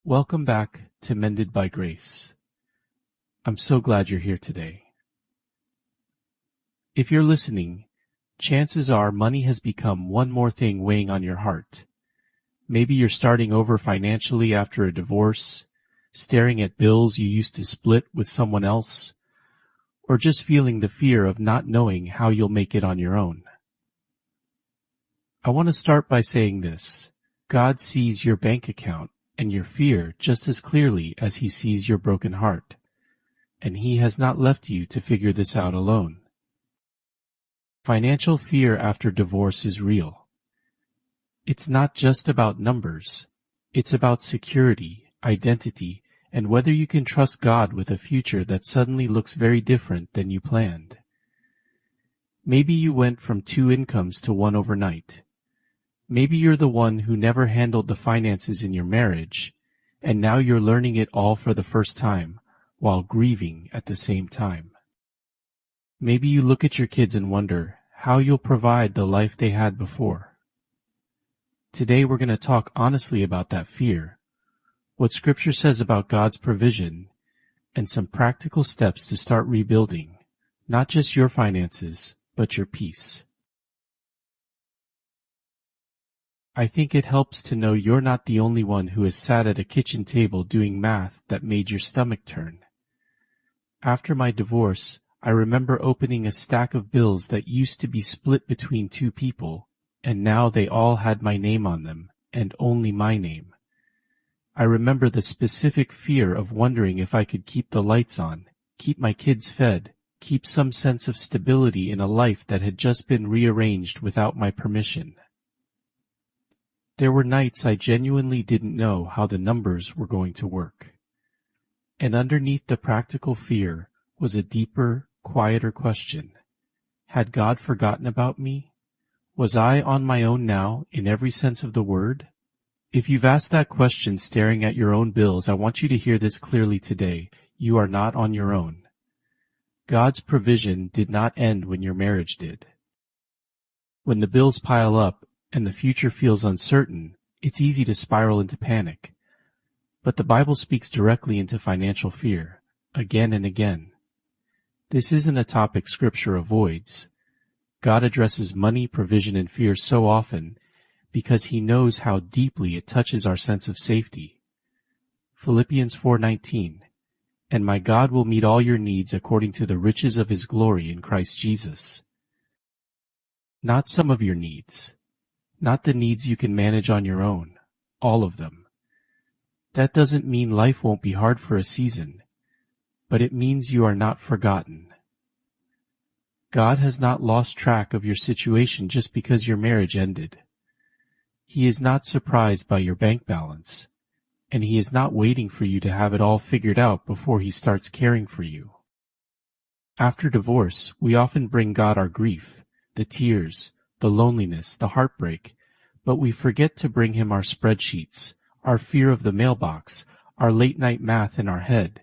Welcome back to Mended by Grace. I'm so glad you're here today. If you're listening, chances are money has become one more thing weighing on your heart. Maybe you're starting over financially after a divorce, staring at bills you used to split with someone else, or just feeling the fear of not knowing how you'll make it on your own. I want to start by saying this: God sees your bank account and your fear just as clearly as He sees your broken heart, and He has not left you to figure this out alone. Financial fear after divorce is real. It's not just about numbers. It's about security, identity, and whether you can trust God with a future that suddenly looks very different than you planned. Maybe you went from 2 incomes to 1 overnight. Maybe you're the one who never handled the finances in your marriage, and now you're learning it all for the first time, while grieving at the same time. Maybe you look at your kids and wonder how you'll provide the life they had before. Today we're going to talk honestly about that fear, what Scripture says about God's provision, and some practical steps to start rebuilding, not just your finances, but your peace. I think it helps to know you're not the only one who has sat at a kitchen table doing math that made your stomach turn. After my divorce, I remember opening a stack of bills that used to be split between 2 people, and now they all had my name on them, and only my name. I remember the specific fear of wondering if I could keep the lights on, keep my kids fed, keep some sense of stability in a life that had just been rearranged without my permission. There were nights I genuinely didn't know how the numbers were going to work. And underneath the practical fear was a deeper, quieter question. Had God forgotten about me? Was I on my own now, in every sense of the word? If you've asked that question staring at your own bills, I want you to hear this clearly today. You are not on your own. God's provision did not end when your marriage did. When the bills pile up and the future feels uncertain, it's easy to spiral into panic. But the Bible speaks directly into financial fear, again and again. This isn't a topic Scripture avoids. God addresses money, provision, and fear so often because He knows how deeply it touches our sense of safety. Philippians 4:19, "And my God will meet all your needs according to the riches of His glory in Christ Jesus." Not some of your needs. Not the needs you can manage on your own. All of them. That doesn't mean life won't be hard for a season, but it means you are not forgotten. God has not lost track of your situation just because your marriage ended. He is not surprised by your bank balance, and He is not waiting for you to have it all figured out before He starts caring for you. After divorce, we often bring God our grief, the tears, the loneliness, the heartbreak, but we forget to bring Him our spreadsheets, our fear of the mailbox, our late-night math in our head.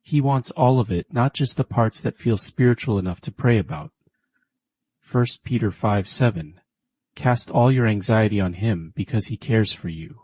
He wants all of it, not just the parts that feel spiritual enough to pray about. 1 Peter 5:7, "Cast all your anxiety on Him because He cares for you."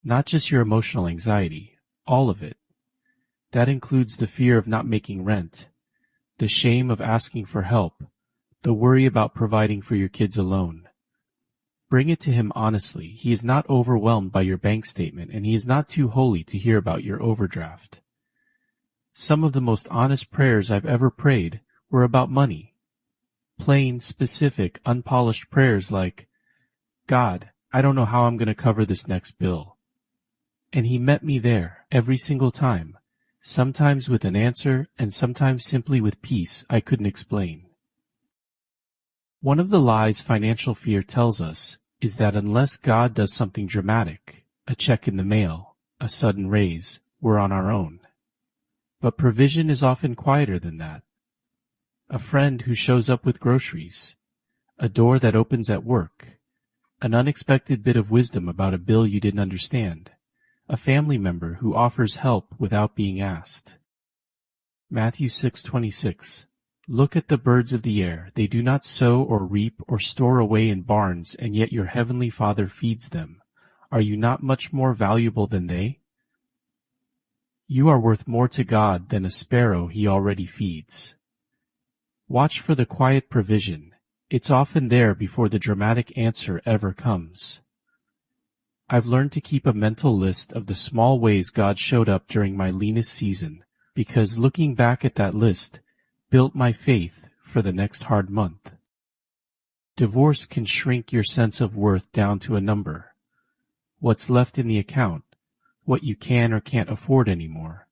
Not just your emotional anxiety, all of it. That includes the fear of not making rent, the shame of asking for help, the worry about providing for your kids alone. Bring it to Him honestly. He is not overwhelmed by your bank statement, and He is not too holy to hear about your overdraft. Some of the most honest prayers I've ever prayed were about money. Plain, specific, unpolished prayers like, "God, I don't know how I'm going to cover this next bill." And He met me there every single time, sometimes with an answer and sometimes simply with peace I couldn't explain. One of the lies financial fear tells us is that unless God does something dramatic, a check in the mail, a sudden raise, we're on our own. But provision is often quieter than that. A friend who shows up with groceries, a door that opens at work, an unexpected bit of wisdom about a bill you didn't understand, a family member who offers help without being asked. Matthew 6:26. Look at the birds of the air. They do not sow or reap or store away in barns, and yet your heavenly Father feeds them. Are you not much more valuable than they? You are worth more to God than a sparrow He already feeds. Watch for the quiet provision. It's often there before the dramatic answer ever comes. I've learned to keep a mental list of the small ways God showed up during my leanest season, because looking back at that list built my faith for the next hard month. Divorce can shrink your sense of worth down to a number. What's left in the account, what you can or can't afford anymore,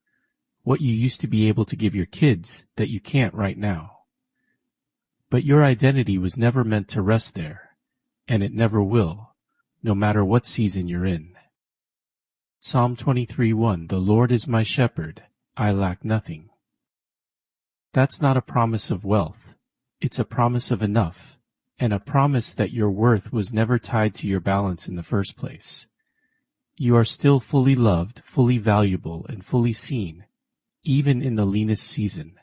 what you used to be able to give your kids that you can't right now. But your identity was never meant to rest there, and it never will, no matter what season you're in. Psalm 23:1, "The Lord is my shepherd, I lack nothing." That's not a promise of wealth. It's a promise of enough, and a promise that your worth was never tied to your balance in the first place. You are still fully loved, fully valuable, and fully seen, even in the leanest season.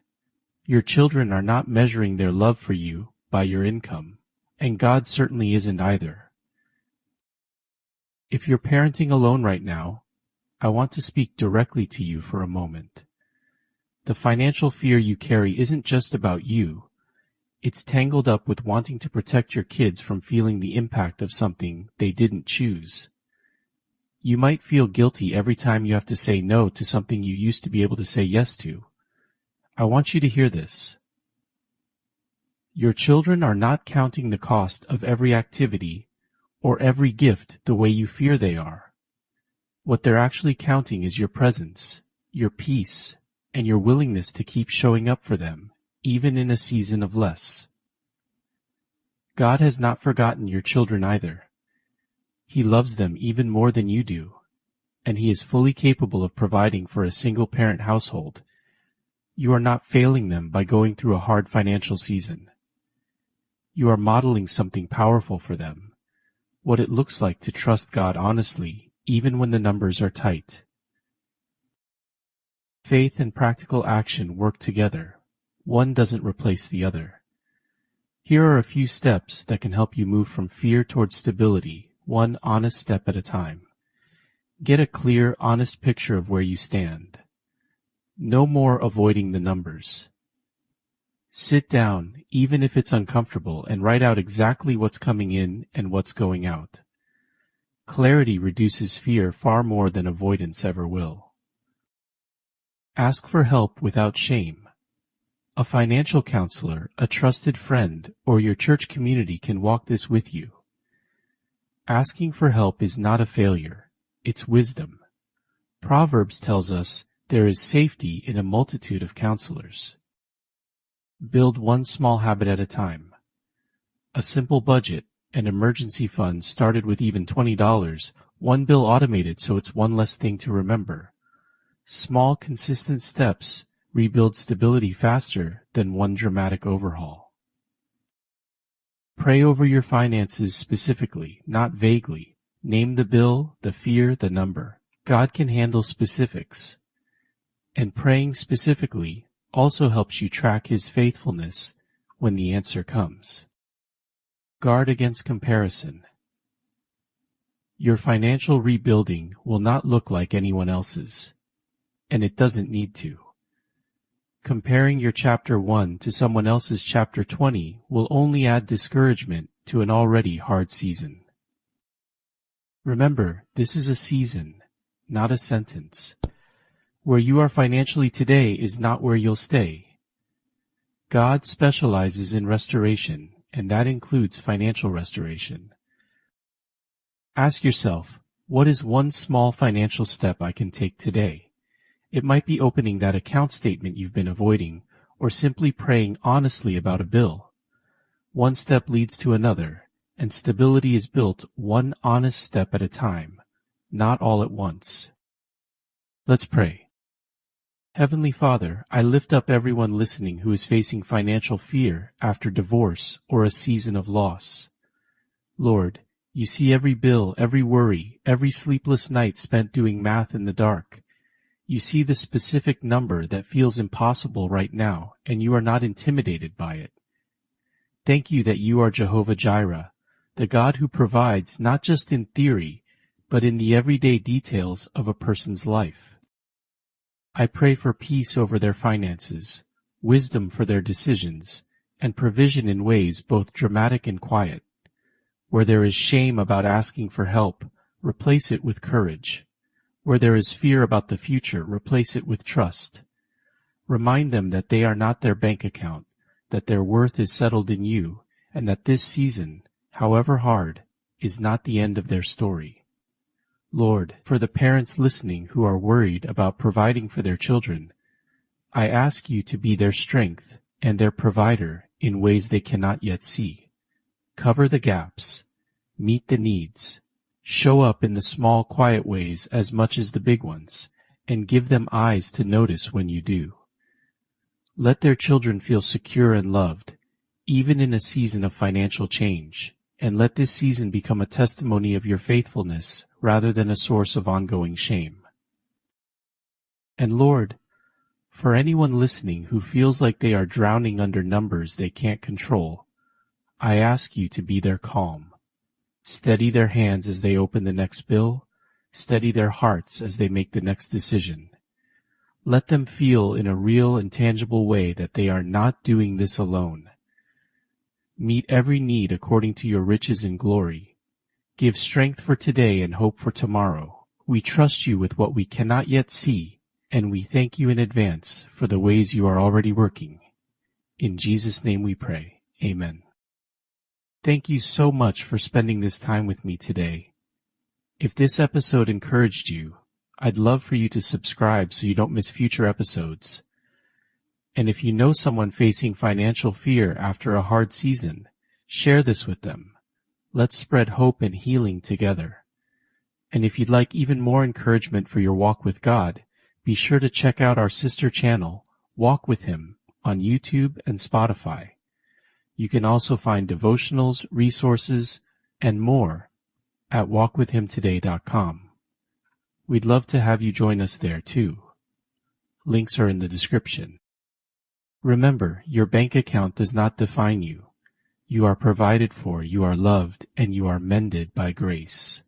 Your children are not measuring their love for you by your income, and God certainly isn't either. If you're parenting alone right now, I want to speak directly to you for a moment. The financial fear you carry isn't just about you. It's tangled up with wanting to protect your kids from feeling the impact of something they didn't choose. You might feel guilty every time you have to say no to something you used to be able to say yes to. I want you to hear this. Your children are not counting the cost of every activity or every gift the way you fear they are. What they're actually counting is your presence, your peace, and your willingness to keep showing up for them, even in a season of less. God has not forgotten your children either. He loves them even more than you do, and He is fully capable of providing for a single-parent household. You are not failing them by going through a hard financial season. You are modeling something powerful for them, what it looks like to trust God honestly, even when the numbers are tight. Faith and practical action work together. One doesn't replace the other. Here are a few steps that can help you move from fear towards stability, one honest step at a time. Get a clear, honest picture of where you stand. No more avoiding the numbers. Sit down, even if it's uncomfortable, and write out exactly what's coming in and what's going out. Clarity reduces fear far more than avoidance ever will. Ask for help without shame. A financial counselor, a trusted friend, or your church community can walk this with you. Asking for help is not a failure, it's wisdom. Proverbs tells us there is safety in a multitude of counselors. Build one small habit at a time. A simple budget, an emergency fund started with even $20, one bill automated so it's one less thing to remember. Small, consistent steps rebuild stability faster than one dramatic overhaul. Pray over your finances specifically, not vaguely. Name the bill, the fear, the number. God can handle specifics. And praying specifically also helps you track His faithfulness when the answer comes. Guard against comparison. Your financial rebuilding will not look like anyone else's, and it doesn't need to. Comparing your chapter 1 to someone else's chapter 20 will only add discouragement to an already hard season. Remember, this is a season, not a sentence. Where you are financially today is not where you'll stay. God specializes in restoration, and that includes financial restoration. Ask yourself, what is one small financial step I can take today? It might be opening that account statement you've been avoiding, or simply praying honestly about a bill. One step leads to another, and stability is built one honest step at a time, not all at once. Let's pray. Heavenly Father, I lift up everyone listening who is facing financial fear after divorce or a season of loss. Lord, you see every bill, every worry, every sleepless night spent doing math in the dark. You see the specific number that feels impossible right now, and you are not intimidated by it. Thank you that you are Jehovah Jireh, the God who provides not just in theory, but in the everyday details of a person's life. I pray for peace over their finances, wisdom for their decisions, and provision in ways both dramatic and quiet. Where there is shame about asking for help, replace it with courage. Where there is fear about the future, replace it with trust. Remind them that they are not their bank account, that their worth is settled in you, and that this season, however hard, is not the end of their story. Lord, for the parents listening who are worried about providing for their children, I ask you to be their strength and their provider in ways they cannot yet see. Cover the gaps, meet the needs, show up in the small, quiet ways as much as the big ones, and give them eyes to notice when you do. Let their children feel secure and loved, even in a season of financial change, and let this season become a testimony of your faithfulness rather than a source of ongoing shame. And Lord, for anyone listening who feels like they are drowning under numbers they can't control, I ask you to be their calm. Steady their hands as they open the next bill, steady their hearts as they make the next decision. Let them feel in a real and tangible way that they are not doing this alone. Meet every need according to your riches and glory. Give strength for today and hope for tomorrow. We trust you with what we cannot yet see, and we thank you in advance for the ways you are already working. In Jesus' name we pray. Amen. Thank you so much for spending this time with me today. If this episode encouraged you, I'd love for you to subscribe so you don't miss future episodes. And if you know someone facing financial fear after a hard season, share this with them. Let's spread hope and healing together. And if you'd like even more encouragement for your walk with God, be sure to check out our sister channel, Walk With Him, on YouTube and Spotify. You can also find devotionals, resources, and more at walkwithhimtoday.com. We'd love to have you join us there too. Links are in the description. Remember, your bank account does not define you. You are provided for, you are loved, and you are mended by grace.